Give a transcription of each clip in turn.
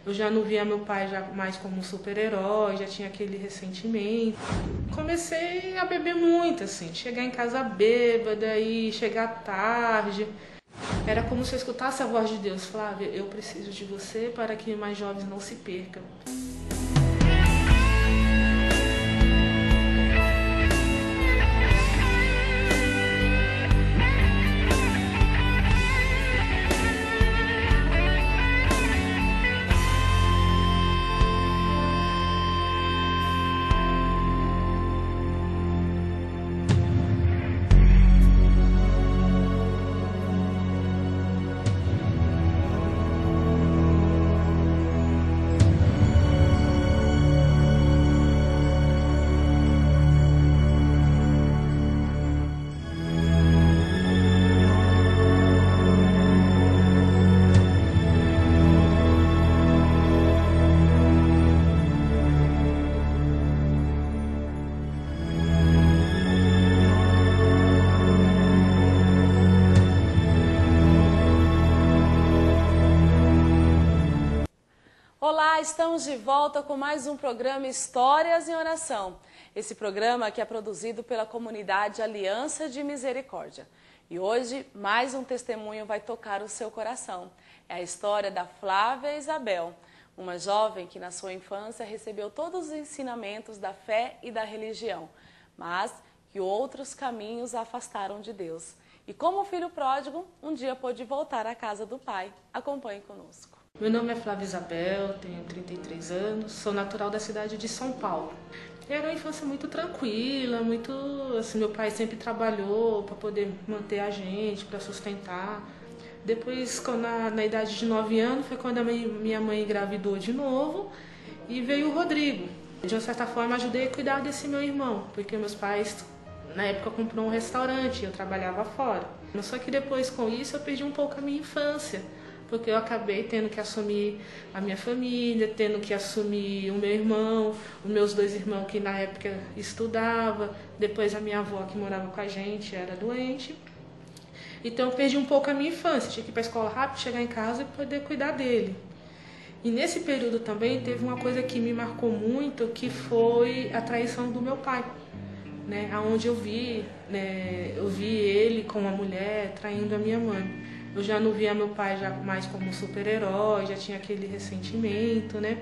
Eu já não via meu pai já mais como um super-herói, já tinha aquele ressentimento. Comecei a beber muito, assim, chegar em casa bêbada e chegar tarde. Era como se eu escutasse a voz de Deus, Flávia, eu preciso de você para que mais jovens não se percam. Olá, estamos de volta com mais um programa Histórias em Oração. Esse programa que é produzido pela comunidade Aliança de Misericórdia. E hoje, mais um testemunho vai tocar o seu coração. É a história da Flávia Isabel, uma jovem que na sua infância recebeu todos os ensinamentos da fé e da religião, mas que outros caminhos a afastaram de Deus. E como filho pródigo, um dia pôde voltar à casa do pai. Acompanhe conosco. Meu nome é Flávia Isabel, tenho 33 anos, sou natural da cidade de São Paulo. Era uma infância muito tranquila, muito assim, meu pai sempre trabalhou para poder manter a gente, para sustentar. Depois, na idade de 9 anos, foi quando a minha mãe engravidou de novo e veio o Rodrigo. De uma certa forma, ajudei a cuidar desse meu irmão, porque meus pais, na época, comprou um restaurante e eu trabalhava fora. Só que depois, com isso, eu perdi um pouco a minha infância, porque eu acabei tendo que assumir a minha família, tendo que assumir o meu irmão, os meus 2 irmãos que na época estudavam, depois a minha avó que morava com a gente era doente. Então eu perdi um pouco a minha infância, tinha que ir para a escola rápido, chegar em casa e poder cuidar dele. E nesse período também teve uma coisa que me marcou muito, que foi a traição do meu pai, né? Onde eu vi ele com uma mulher traindo a minha mãe. Eu já não via meu pai já mais como um super-herói, já tinha aquele ressentimento, né?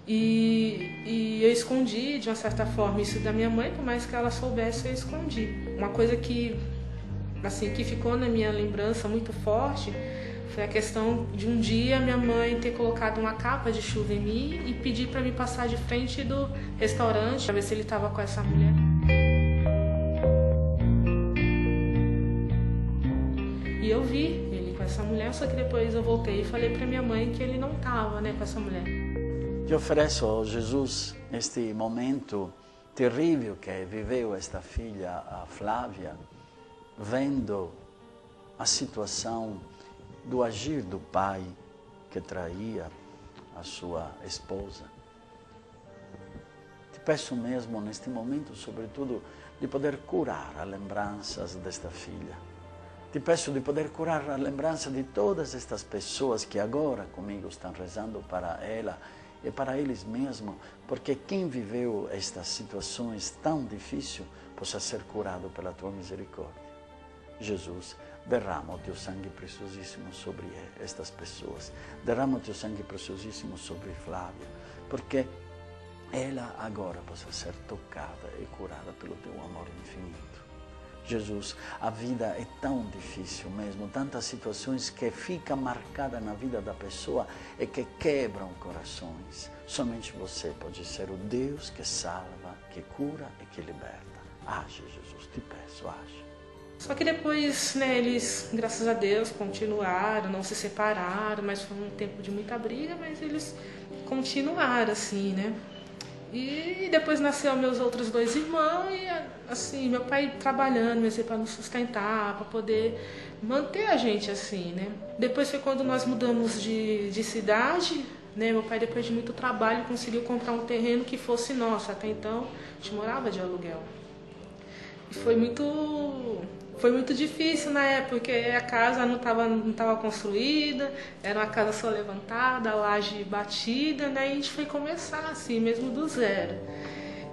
E eu escondi, de uma certa forma, isso da minha mãe, por mais que ela soubesse, eu escondi. Uma coisa que ficou na minha lembrança muito forte foi a questão de um dia minha mãe ter colocado uma capa de chuva em mim e pedir para me passar de frente do restaurante para ver se ele estava com essa mulher. E eu vi ele com essa mulher, só que depois eu voltei e falei para minha mãe que ele não estava, né, com essa mulher. Eu ofereço a Jesus este momento terrível que viveu esta filha, a Flávia, vendo a situação do agir do pai que traía a sua esposa. Te peço mesmo neste momento, sobretudo, de poder curar as lembranças desta filha. Te peço de poder curar a lembrança de todas estas pessoas que agora comigo estão rezando para ela e para eles mesmos, porque quem viveu estas situações tão difíceis possa ser curado pela tua misericórdia. Jesus, derrama o teu sangue preciosíssimo sobre estas pessoas, derrama o teu sangue preciosíssimo sobre Flávia, porque ela agora possa ser tocada e curada pelo teu amor infinito. Jesus, a vida é tão difícil mesmo, tantas situações que ficam marcadas na vida da pessoa e que quebram corações. Somente você pode ser o Deus que salva, que cura e que liberta. Age, Jesus, te peço, age. Só que depois, né, eles, graças a Deus, continuaram, não se separaram, mas foi um tempo de muita briga, mas eles continuaram, assim, né? E depois nasceu meus outros 2 irmãos e, assim, meu pai trabalhando, meu para nos sustentar, para poder manter a gente, assim, né? Depois foi quando nós mudamos de cidade, né? Meu pai, depois de muito trabalho, conseguiu comprar um terreno que fosse nosso. Até então, a gente morava de aluguel. E foi muito Foi muito difícil na época, porque a casa não tava construída, era uma casa só levantada, a laje batida, né? E a gente foi começar assim, mesmo do zero.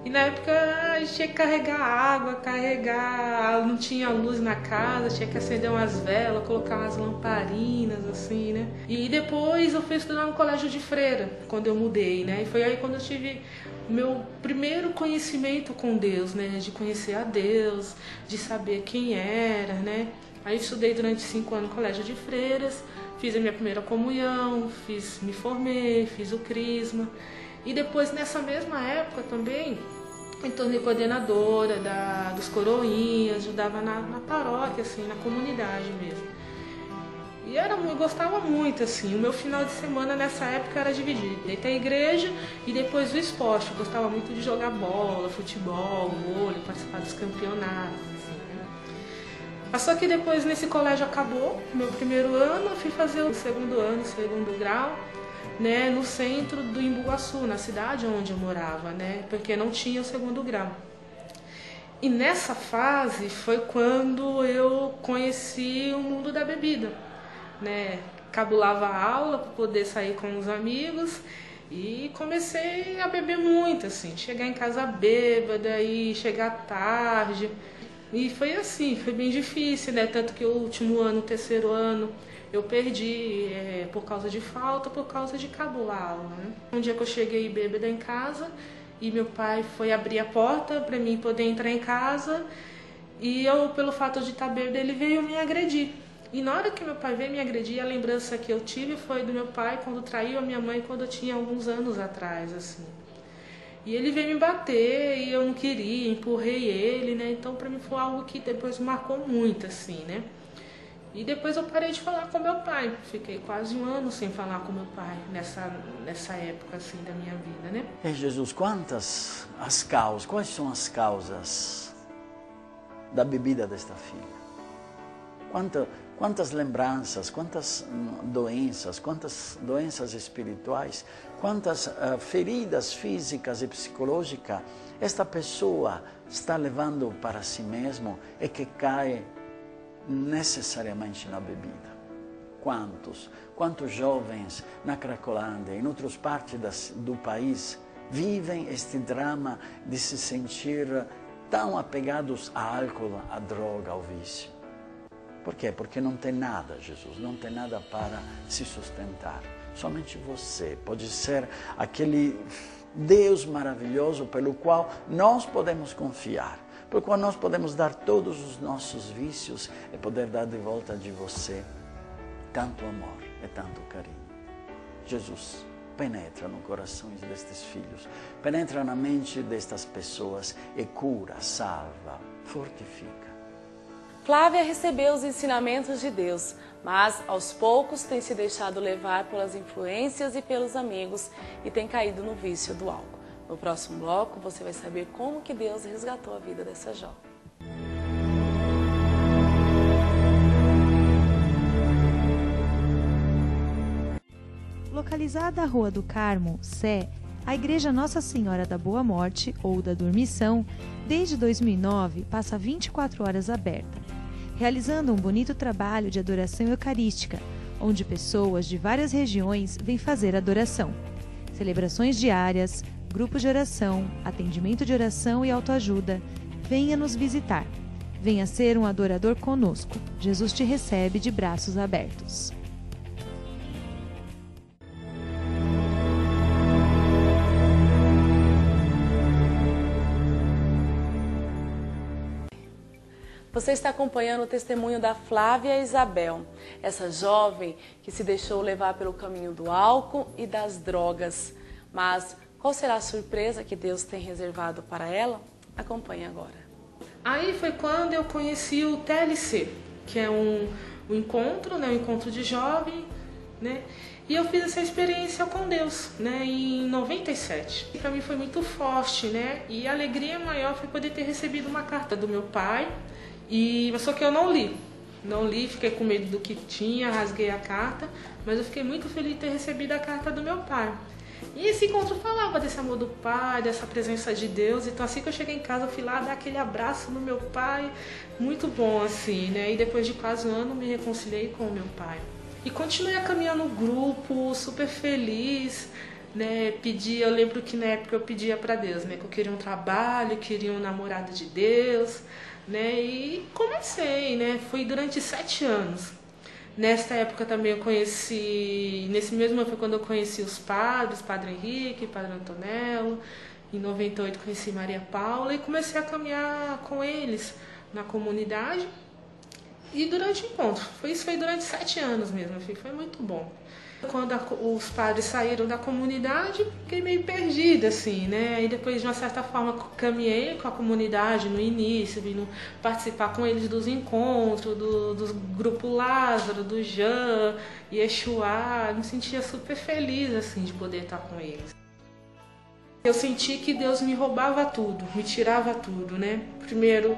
E na época a gente tinha que carregar água, não tinha luz na casa, tinha que acender umas velas, colocar umas lamparinas, assim, né? E depois eu fui estudar no colégio de freira, quando eu mudei, né? E foi aí quando eu tive o meu primeiro conhecimento com Deus, né? De conhecer a Deus, de saber quem era, né? Aí eu estudei durante 5 anos no colégio de freiras, fiz a minha primeira comunhão, me formei, fiz o crisma. E depois, nessa mesma época também, me tornei coordenadora dos coroinhas, ajudava na paróquia, assim, na comunidade mesmo. E eu gostava muito, assim, o meu final de semana nessa época era dividido entre a igreja e depois o esporte. Eu gostava muito de jogar bola, futebol, vôlei, participar dos campeonatos, assim, né? Só que depois nesse colégio acabou, meu primeiro ano, eu fui fazer o segundo grau, né, no centro do Imbuguaçu, na cidade onde eu morava, né, porque não tinha o segundo grau. E nessa fase foi quando eu conheci o mundo da bebida, né, cabulava a aula para poder sair com os amigos e comecei a beber muito, assim, chegar em casa bêbada e chegar tarde. E foi assim, foi bem difícil, né, tanto que o último ano, o terceiro ano, eu perdi por causa de falta, por causa de cabular a aula, né? Um dia que eu cheguei bêbada em casa e meu pai foi abrir a porta para mim poder entrar em casa e eu, pelo fato de estar bêbada, ele veio me agredir. E na hora que meu pai veio me agredir, a lembrança que eu tive foi do meu pai quando traiu a minha mãe quando eu tinha alguns anos atrás, assim. E ele veio me bater e eu não queria, empurrei ele, né? Então para mim foi algo que depois marcou muito, assim, né? E depois eu parei de falar com meu pai. Fiquei quase 1 ano sem falar com meu pai nessa época assim da minha vida, né? Jesus, quais são as causas da bebida desta filha? Quantas lembranças, quantas doenças espirituais, quantas feridas físicas e psicológicas esta pessoa está levando para si mesmo e que cai necessariamente na bebida. Quantos jovens na Cracolândia e em outras partes do país vivem este drama de se sentir tão apegados ao álcool, à droga, ao vício. Por quê? Porque não tem nada, Jesus, não tem nada para se sustentar. Somente você pode ser aquele Deus maravilhoso pelo qual nós podemos confiar, pelo qual nós podemos dar todos os nossos vícios e poder dar de volta de você tanto amor e tanto carinho. Jesus, penetra no coração destes filhos, penetra na mente destas pessoas e cura, salva, fortifica. Flávia recebeu os ensinamentos de Deus, mas aos poucos tem se deixado levar pelas influências e pelos amigos e tem caído no vício do álcool. No próximo bloco você vai saber como que Deus resgatou a vida dessa jovem. Localizada à Rua do Carmo, Sé, a Igreja Nossa Senhora da Boa Morte, ou da Dormição, desde 2009 passa 24 horas aberta, realizando um bonito trabalho de adoração eucarística, onde pessoas de várias regiões vêm fazer adoração. Celebrações diárias, grupos de oração, atendimento de oração e autoajuda. Venha nos visitar. Venha ser um adorador conosco. Jesus te recebe de braços abertos. Você está acompanhando o testemunho da Flávia Isabel, essa jovem que se deixou levar pelo caminho do álcool e das drogas. Mas qual será a surpresa que Deus tem reservado para ela? Acompanhe agora. Aí foi quando eu conheci o TLC, que é um encontro, né, um encontro de jovem, né? E eu fiz essa experiência com Deus, né, em 97. Para mim foi muito forte, né? E a alegria maior foi poder ter recebido uma carta do meu pai. Só que eu não li, fiquei com medo do que tinha, rasguei a carta, mas eu fiquei muito feliz de ter recebido a carta do meu pai. E esse encontro falava desse amor do pai, dessa presença de Deus. Então assim que eu cheguei em casa, eu fui lá dar aquele abraço no meu pai, muito bom assim, né? E depois de quase um ano me reconciliei com o meu pai. E continuei a caminhar no grupo, super feliz, né? Eu lembro que na época eu pedia para Deus, né? Que eu queria um trabalho, queria um namorado de Deus, né? E comecei, né? Foi durante 7 anos. Nesta época também eu conheci, nesse mesmo ano foi quando eu conheci os padres, Padre Henrique, Padre Antonello. Em 98 conheci Maria Paula e comecei a caminhar com eles na comunidade. E durante o encontro, isso foi durante 7 anos mesmo, foi muito bom. Quando os padres saíram da comunidade, fiquei meio perdida, assim, né? Aí depois, de uma certa forma, caminhei com a comunidade no início, vindo participar com eles dos encontros, do Grupo Lázaro, do Jean, Yeshua. Me sentia super feliz, assim, de poder estar com eles. Eu senti que Deus me roubava tudo, me tirava tudo, né? Primeiro,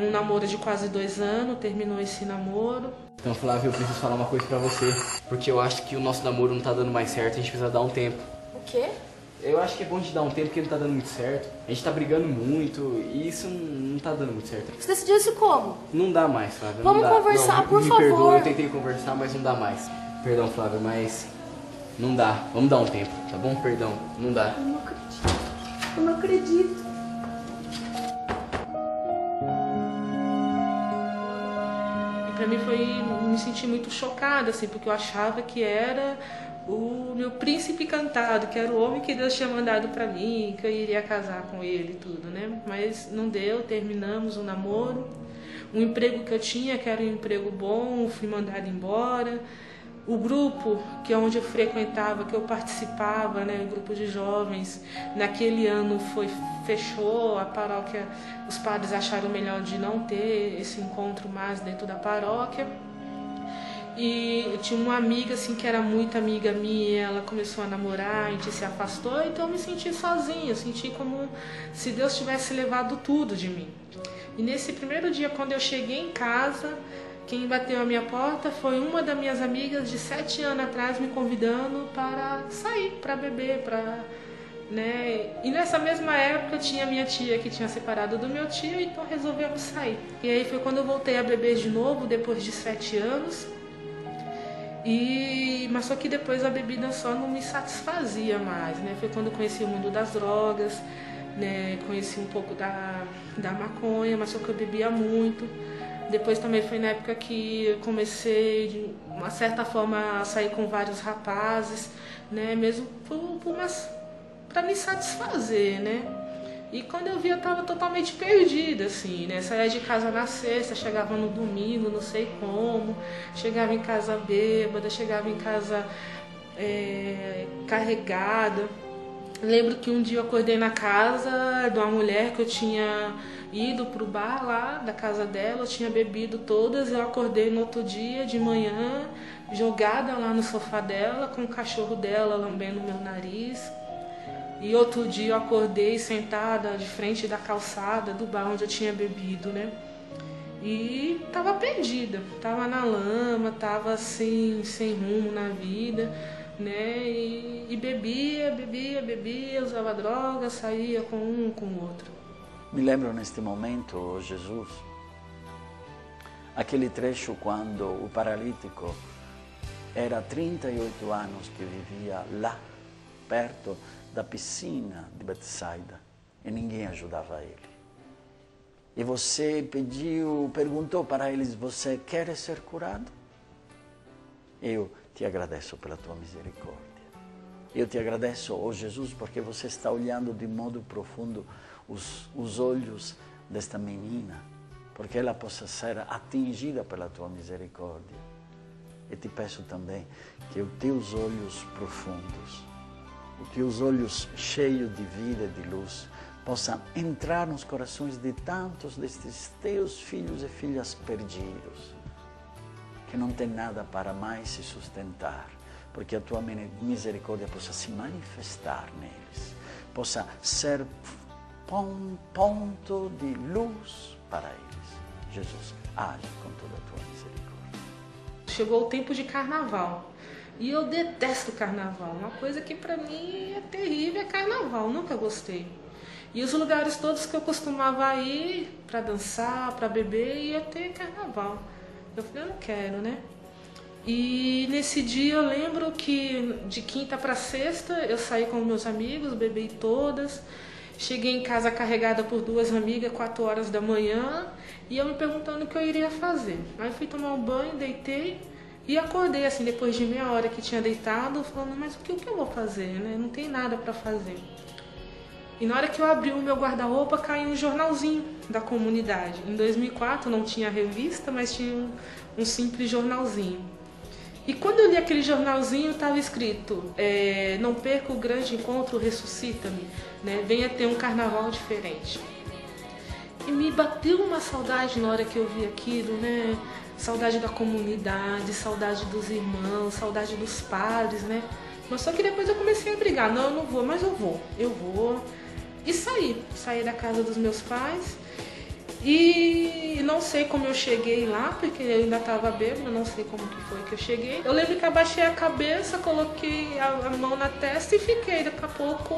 um namoro de quase 2 anos, terminou esse namoro. Então, Flávia, eu preciso falar uma coisa pra você, porque eu acho que o nosso namoro não tá dando mais certo, a gente precisa dar um tempo. O quê? Eu acho que é bom a gente dar um tempo porque não tá dando muito certo. A gente tá brigando muito e isso não tá dando muito certo. Você decidiu isso como? Não dá mais, Flávia. Vamos não dá. conversar, não, por me favor. Perdoa, eu tentei conversar, mas não dá mais. Perdão, Flávia, mas não dá. Vamos dar um tempo, tá bom? Perdão, não dá. Eu não acredito. Eu não acredito. Pra mim me senti muito chocada, assim, porque eu achava que era o meu príncipe encantado, que era o homem que Deus tinha mandado pra mim, que eu iria casar com ele e tudo, né? Mas não deu, terminamos o namoro. Um emprego que eu tinha, que era um emprego bom, fui mandada embora. O grupo, que é onde eu frequentava, que eu participava, né, o grupo de jovens, naquele ano fechou, a paróquia, os padres acharam melhor de não ter esse encontro mais dentro da paróquia. E eu tinha uma amiga assim que era muito amiga minha, ela começou a namorar, a gente se afastou, então eu me senti sozinha, eu senti como se Deus tivesse levado tudo de mim. E nesse primeiro dia, quando eu cheguei em casa, quem bateu a minha porta foi uma das minhas amigas de 7 anos atrás me convidando para sair, para beber, né? E nessa mesma época tinha minha tia que tinha separado do meu tio, então resolvemos sair. E aí foi quando eu voltei a beber de novo, depois de 7 anos. Mas só que depois a bebida só não me satisfazia mais, né? Foi quando eu conheci o mundo das drogas, né? Conheci um pouco da maconha, mas só que eu bebia muito. Depois também foi na época que eu comecei, de uma certa forma, a sair com vários rapazes, né? Mesmo para me satisfazer, né? E quando eu vi, eu estava totalmente perdida, assim, né? Saía de casa na sexta, chegava no domingo, não sei como, chegava em casa bêbada, chegava em casa carregada. Lembro que um dia eu acordei na casa de uma mulher que eu tinha ido pro bar lá da casa dela, eu tinha bebido todas, eu acordei no outro dia de manhã, jogada lá no sofá dela, com o cachorro dela lambendo meu nariz. E outro dia eu acordei sentada de frente da calçada do bar onde eu tinha bebido, né? E tava perdida, tava na lama, tava assim, sem rumo na vida, né? E bebia, usava droga, saía com um, com o outro. Me lembro neste momento, oh Jesus, aquele trecho quando o paralítico era 38 anos que vivia lá, perto da piscina de Betsaida, e ninguém ajudava ele. E você perguntou para eles, você quer ser curado? Eu te agradeço pela tua misericórdia. Eu te agradeço, oh Jesus, porque você está olhando de modo profundo os olhos desta menina, porque ela possa ser atingida pela tua misericórdia. E te peço também que os teus olhos profundos, os teus olhos cheios de vida e de luz, possam entrar nos corações de tantos destes teus filhos e filhas perdidos, que não tem nada para mais se sustentar, porque a tua misericórdia possa se manifestar neles, possa ser ponto de luz para eles. Jesus, age com toda a tua misericórdia. Chegou o tempo de carnaval, E eu detesto carnaval. Uma coisa que pra mim é terrível é carnaval, nunca gostei. E os lugares todos que eu costumava ir pra dançar, pra beber, ia ter carnaval. Eu falei, eu não quero, né? E nesse dia eu lembro que de quinta pra sexta eu saí com meus amigos, bebi todas. Cheguei em casa carregada por 2 amigas, 4 horas da manhã, e eu me perguntando o que eu iria fazer. Aí fui tomar um banho, deitei e acordei assim, depois de meia hora que tinha deitado, falando, mas o que eu vou fazer, né? Não tem nada pra fazer. E na hora que eu abri o meu guarda-roupa, caiu um jornalzinho da comunidade. Em 2004 não tinha revista, mas tinha um simples jornalzinho. E quando eu li aquele jornalzinho, estava escrito, não perca o grande encontro, ressuscita-me, né? Venha ter um carnaval diferente. E me bateu uma saudade na hora que eu vi aquilo, né? Saudade da comunidade, saudade dos irmãos, saudade dos padres, né? Mas só que depois eu comecei a brigar, não, eu não vou, mas eu vou. E saí da casa dos meus pais. E não sei como eu cheguei lá, porque eu ainda estava bêbada, não sei como que foi que eu cheguei. Eu lembro que abaixei a cabeça, coloquei a mão na testa e fiquei. Daqui a pouco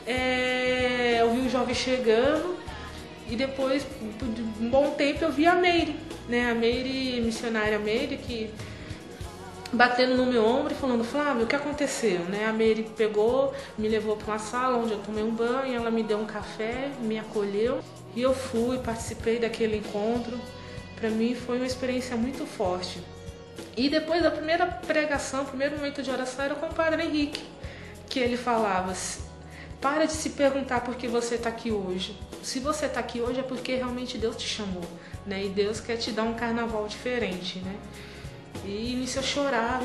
eu vi um jovem chegando e depois, por um bom tempo, eu vi a Meire, né? A Meire, missionária Meire, que batendo no meu ombro e falando, Flávio, o que aconteceu? Né? A Meire pegou, me levou para uma sala onde eu tomei um banho, ela me deu um café, me acolheu. E eu fui, participei daquele encontro. Para mim foi uma experiência muito forte. E depois da primeira pregação, o primeiro momento de oração era com o Padre Henrique, que ele falava, para de se perguntar por que você está aqui hoje. Se você está aqui hoje é porque realmente Deus te chamou, né? E Deus quer te dar um carnaval diferente, né? E nisso eu chorava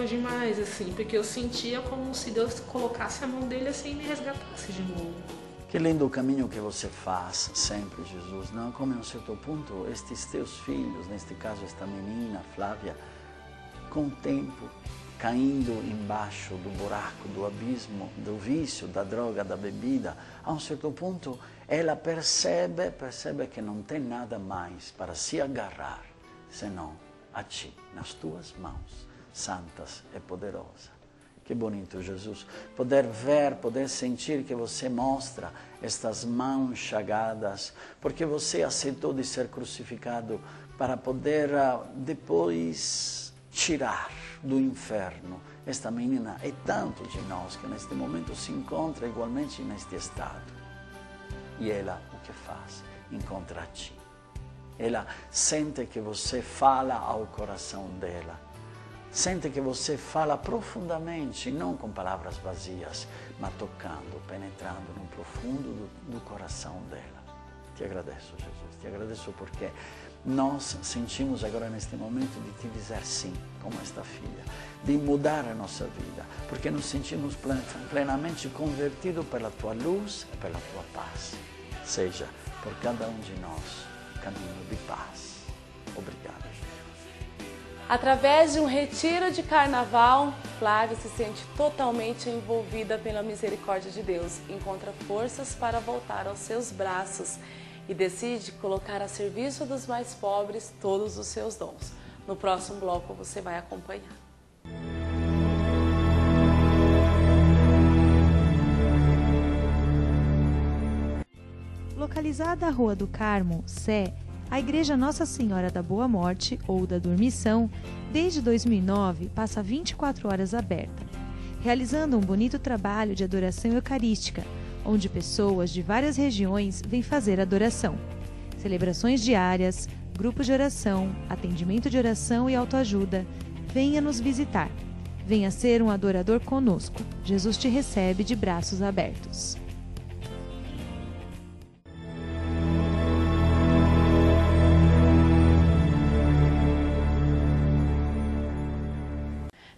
demais, assim, porque eu sentia como se Deus colocasse a mão dele assim e me resgatasse de novo. Que lindo o caminho que você faz sempre, Jesus, não? Como a um certo ponto, estes teus filhos, neste caso esta menina, Flávia, com o tempo, caindo embaixo do buraco, do abismo, do vício, da droga, da bebida, a um certo ponto, ela percebe que não tem nada mais para se agarrar, senão a ti, nas tuas mãos, santas e poderosas. Que bonito, Jesus, poder ver, poder sentir que você mostra estas mãos chagadas, porque você aceitou de ser crucificado para poder depois tirar do inferno esta menina e tantos de nós que neste momento se encontram igualmente neste estado. E ela o que faz? Encontra a ti. Ela sente que você fala ao coração dela. Sente que você fala profundamente, não com palavras vazias, mas tocando, penetrando no profundo do coração dela. Te agradeço, Jesus, te agradeço porque nós sentimos agora neste momento de te dizer sim, como esta filha, de mudar a nossa vida, porque nos sentimos plenamente convertidos pela tua luz e pela tua paz. Seja por cada um de nós caminho de paz. Obrigado, Jesus. Através de um retiro de carnaval, Flávia se sente totalmente envolvida pela misericórdia de Deus, encontra forças para voltar aos seus braços e decide colocar a serviço dos mais pobres todos os seus dons. No próximo bloco você vai acompanhar. Localizada à Rua do Carmo, Sé, a Igreja Nossa Senhora da Boa Morte, ou da Dormição, desde 2009 passa 24 horas aberta, realizando um bonito trabalho de adoração eucarística, onde pessoas de várias regiões vêm fazer adoração. Celebrações diárias, grupos de oração, atendimento de oração e autoajuda. Venha nos visitar. Venha ser um adorador conosco. Jesus te recebe de braços abertos.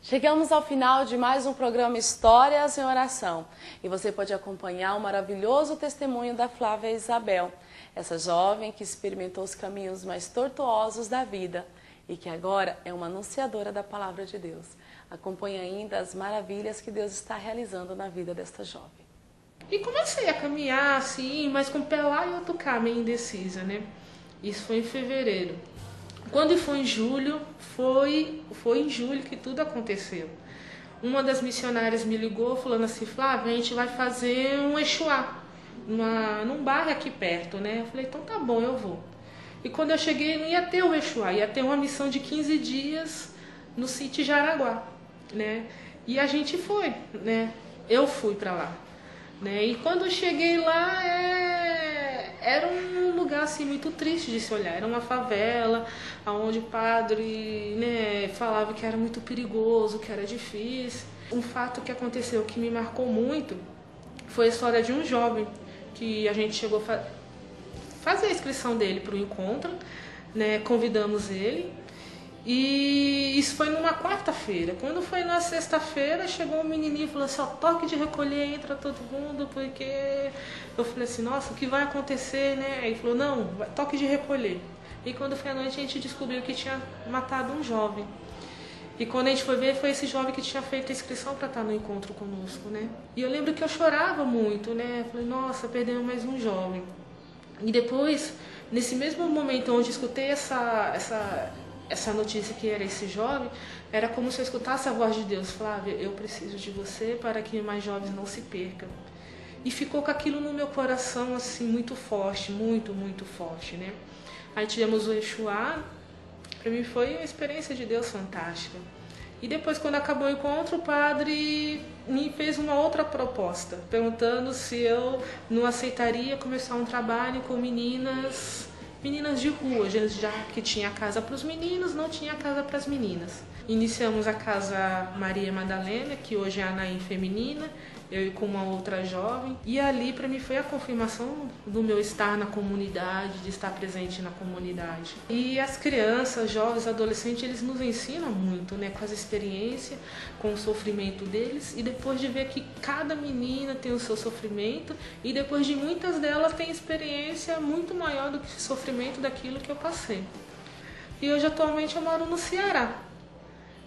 Chegamos ao final de mais um programa Histórias em Oração e você pode acompanhar o maravilhoso testemunho da Flávia Isabel, essa jovem que experimentou os caminhos mais tortuosos da vida e que agora é uma anunciadora da Palavra de Deus. Acompanhe ainda as maravilhas que Deus está realizando na vida desta jovem. E comecei a caminhar assim, mas com o pé lá e outro cá, meio indecisa, né? Isso foi em fevereiro. Quando foi em julho, foi em julho que tudo aconteceu. Uma das missionárias me ligou falando assim, Flávia, a gente vai fazer um Exuá, num bairro aqui perto, né? Eu falei, então tá bom, eu vou. E quando eu cheguei, não ia ter o Exuá, ia ter uma missão de 15 dias no sítio Jaraguá, né? E a gente foi, né? Eu fui para lá, né? E quando eu cheguei lá, era um lugar assim muito triste de se olhar. Era uma favela, onde o padre, né, falava que era muito perigoso, que era difícil. Um fato que aconteceu que me marcou muito foi a história de um jovem que a gente chegou a fazer a inscrição dele para o encontro, né? Convidamos ele. E isso foi numa quarta-feira. Quando foi na sexta-feira, chegou um menininho e falou assim, ó, toque de recolher, entra todo mundo, porque... Eu falei assim, nossa, o que vai acontecer, né? Aí ele falou, não, toque de recolher. E quando foi à noite, a gente descobriu que tinha matado um jovem. E quando a gente foi ver, foi esse jovem que tinha feito a inscrição para estar no encontro conosco, né? E eu lembro que eu chorava muito, né? Eu falei, nossa, perdemos mais um jovem. E depois, nesse mesmo momento onde eu escutei essa notícia que era esse jovem, era como se eu escutasse a voz de Deus, Flávia, eu preciso de você para que mais jovens não se percam. E ficou com aquilo no meu coração, assim, muito forte, muito, muito forte, né? Aí tivemos o Exuá, para mim foi uma experiência de Deus fantástica. E depois, quando acabou o encontro, o padre me fez uma outra proposta, perguntando se eu não aceitaria começar um trabalho com meninas de rua, já que tinha casa para os meninos, não tinha casa para as meninas. Iniciamos a Casa Maria Madalena, que hoje é a Naim Feminina, eu e com uma outra jovem. E ali para mim foi a confirmação do meu estar na comunidade, de estar presente na comunidade. E as crianças, jovens, adolescentes, eles nos ensinam muito, né, com as experiências, com o sofrimento deles. E depois de ver que cada menina tem o seu sofrimento, e depois de muitas delas têm experiência muito maior do que o sofrimento daquilo que eu passei. E hoje atualmente eu moro no Ceará,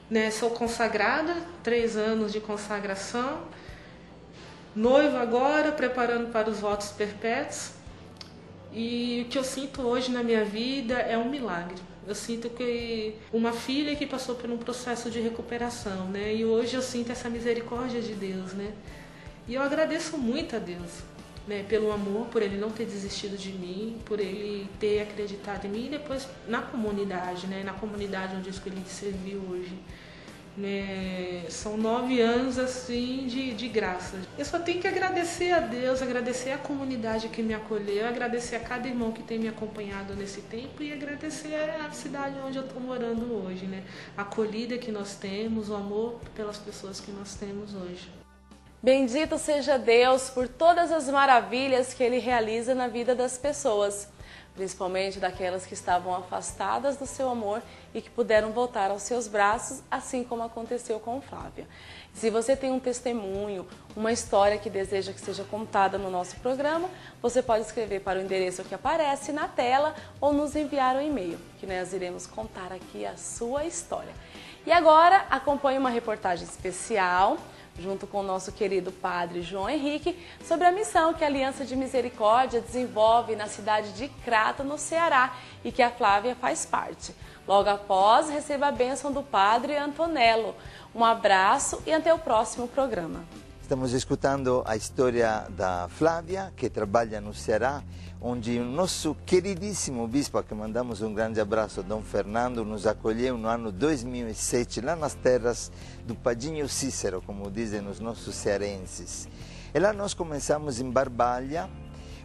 né, sou consagrada, 3 anos de consagração, noiva agora, preparando para os votos perpétuos. E o que eu sinto hoje na minha vida é um milagre. Eu sinto que uma filha que passou por um processo de recuperação, né? E hoje eu sinto essa misericórdia de Deus, né? E eu agradeço muito a Deus, né? Pelo amor, por Ele não ter desistido de mim, por Ele ter acreditado em mim, e depois na comunidade, né? Na comunidade onde eu escolhi servir hoje. São 9 anos assim de graça. Eu só tenho que agradecer a Deus, agradecer a comunidade que me acolheu, agradecer a cada irmão que tem me acompanhado nesse tempo e agradecer a cidade onde eu estou morando hoje, né? A acolhida que nós temos, o amor pelas pessoas que nós temos hoje. Bendito seja Deus por todas as maravilhas que Ele realiza na vida das pessoas, principalmente daquelas que estavam afastadas do seu amor e que puderam voltar aos seus braços, assim como aconteceu com Flávia. Se você tem um testemunho, uma história que deseja que seja contada no nosso programa, você pode escrever para o endereço que aparece na tela ou nos enviar um e-mail, que nós iremos contar aqui a sua história. E agora, acompanhe uma reportagem especial junto com o nosso querido padre João Henrique, sobre a missão que a Aliança de Misericórdia desenvolve na cidade de Crato, no Ceará, e que a Flávia faz parte. Logo após, receba a bênção do padre Antonello. Um abraço e até o próximo programa. Estamos escutando a história da Flávia, que trabalha no Ceará, onde o nosso queridíssimo bispo, a que mandamos um grande abraço, Dom Fernando, nos acolheu no ano 2007, lá nas terras do Padinho Cícero, como dizem os nossos cearenses. E lá nós começamos em Barbalha,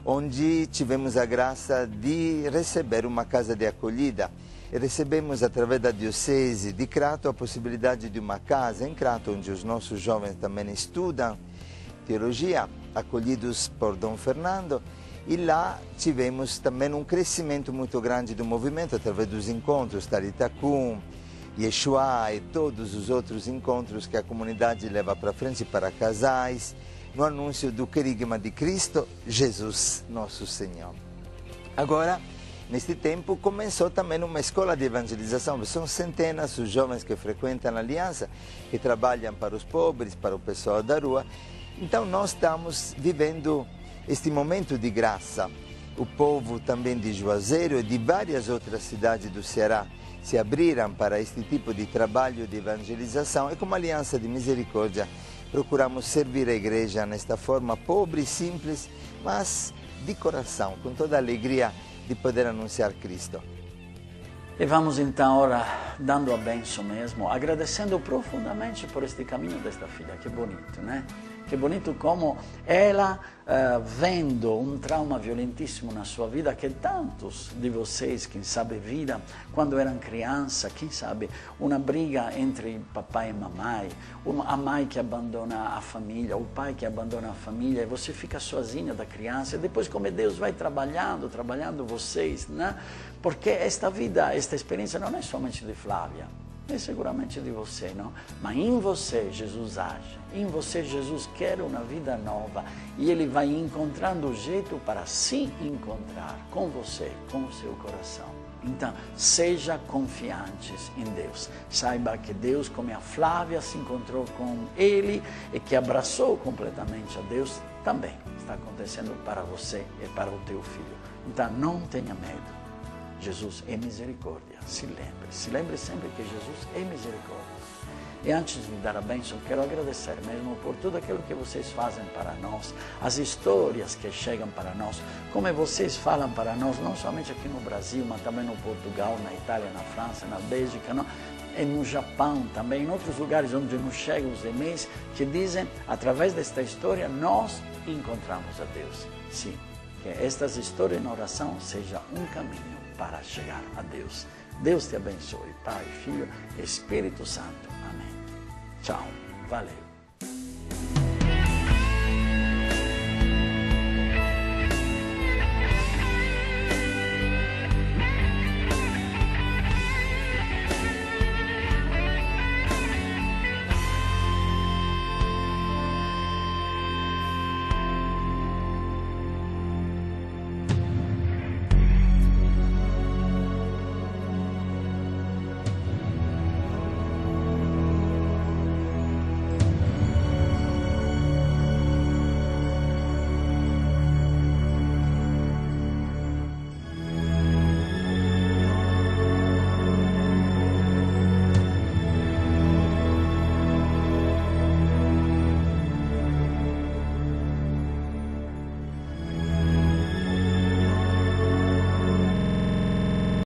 onde tivemos a graça de receber uma casa de acolhida. E recebemos, através da Diocese de Crato, a possibilidade de uma casa em Crato, onde os nossos jovens também estudam teologia, acolhidos por Dom Fernando. E lá tivemos também um crescimento muito grande do movimento, através dos encontros, Taritacum, Yeshua e todos os outros encontros que a comunidade leva para frente para casais, no anúncio do querigma de Cristo, Jesus, nosso Senhor. Agora, neste tempo, começou também uma escola de evangelização. São centenas os jovens que frequentam a Aliança, que trabalham para os pobres, para o pessoal da rua. Então, nós estamos vivendo este momento de graça. O povo também de Juazeiro e de várias outras cidades do Ceará se abriram para este tipo de trabalho de evangelização, e como Aliança de Misericórdia procuramos servir a igreja nesta forma pobre e simples, mas de coração, com toda a alegria de poder anunciar Cristo. E vamos então ora dando a bênção mesmo, agradecendo profundamente por este caminho desta filha. Que bonito, né? Que bonito como ela, vendo um trauma violentíssimo na sua vida, que tantos de vocês, quem sabe, viram quando eram criança, quem sabe, uma briga entre papai e mamãe, a mãe que abandona a família, o pai que abandona a família, e você fica sozinha da criança, e depois como Deus vai trabalhando vocês, né? Porque esta vida, esta experiência não é somente de Flávia, é seguramente de você, não? Mas em você Jesus age, em você Jesus quer uma vida nova e Ele vai encontrando o jeito para se encontrar com você, com o seu coração. Então, seja confiantes em Deus. Saiba que Deus, como a Flávia se encontrou com Ele e que abraçou completamente a Deus, também está acontecendo para você e para o teu filho. Então, não tenha medo. Jesus é misericórdia, se lembre sempre que Jesus é misericórdia. E antes de me dar a bênção, quero agradecer mesmo por tudo aquilo que vocês fazem para nós, as histórias que chegam para nós, como vocês falam para nós, não somente aqui no Brasil, mas também no Portugal, na Itália, na França, na Bélgica, não? E no Japão também, em outros lugares onde nos chegam os e-mails que dizem, através desta história, nós encontramos a Deus. Sim, que estas histórias em oração seja um caminho para chegar a Deus. Deus te abençoe, Pai, Filho, Espírito Santo. Amém. Tchau. Valeu.